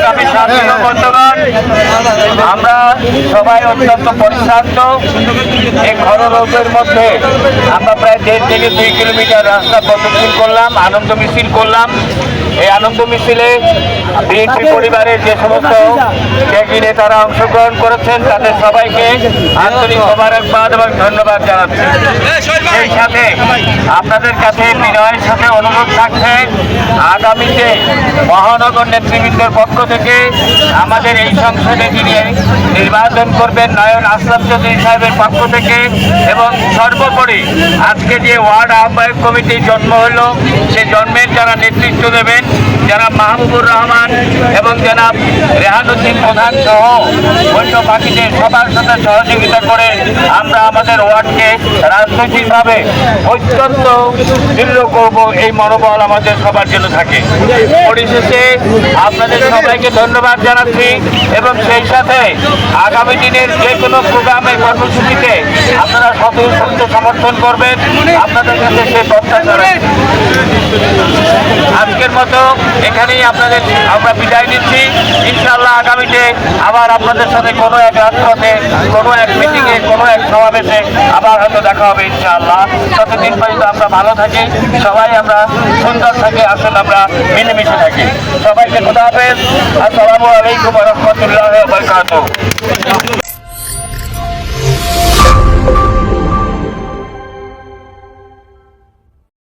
সংগ্রামী সাথী ও বন্ধুগণ, আমরা সবাই অত্যন্ত পরিশ্রান্ত। এই ঘন রোদের মধ্যে আমরা প্রায় 1.5 থেকে 2 কিলোমিটার রাস্তা প্রদক্ষিণ করলাম, আনন্দ মিছিল করলাম। এই আনন্দ মিছিলে বিএনপি পরিবারের যে সমস্ত ত্যাগী নেতারা অংশগ্রহণ করেছেন তাদের সবাইকে আন্তরিক মোবারকবাদ এবং ধন্যবাদ জানাচ্ছি। সেই সাথে আপনাদের কাছে বিনয়ের সাথে অনুরোধ থাকছে, আগামীতে মহানগর নেতৃবৃন্দের পক্ষ থেকে আমাদের এই সংসদে যিনি নির্বাচন করবেন নয়ন আসলাম চৌধুরী সাহেবের পক্ষ থেকে, এবং সর্বোপরি আজকে যে ওয়ার্ড আহ্বায়ক কমিটির জন্ম হলো, সে জন্মের যারা নেতৃত্ব দেবেন, যারা মাহবুবুর রহমান এবং জনাব রেহানুদ্দিন প্রধান সহ অন্য বাকিদের সবার সাথে সহযোগিতা করে আমরা আমাদের ওয়ার্ডকে রাজনৈতিকভাবে অত্যন্ত দৃঢ় করব, এই মনোবল আমাদের সবার জন্য থাকে। পরিশেষে আপনাদের সবাইকে ধন্যবাদ জানাচ্ছি এবং সেই সাথে আগামী দিনের যে কোনো প্রোগ্রামের কর্মসূচিতে আপনারা স্বতঃস্ফূর্ত সমর্থন করবেন, আপনাদের কাছে সেই প্রত্যাশা রাখছি। আজকের মতো এখানেই আপনাদের আমরা বিদায় নিচ্ছি। ইনশাআল্লাহ আগামীতে আবার আপনাদের সাথে কোনো এক রাজপথে, কোনো এক মিটিংয়ে, কোনো এক সমাবেশে আবার হয়তো দেখা হবে ইনশাআল্লাহ। ততদিন পর্যন্ত আমরা ভালো থাকি, সবাই আমরা সুন্দর থাকি, আসুন আমরা মিলেমিশে থাকি। সবাইকে খোদা হাফেজ। আসসালামু আলাইকুম ওয়া রাহমাতুল্লাহি ওয়া বারাকাতুহু।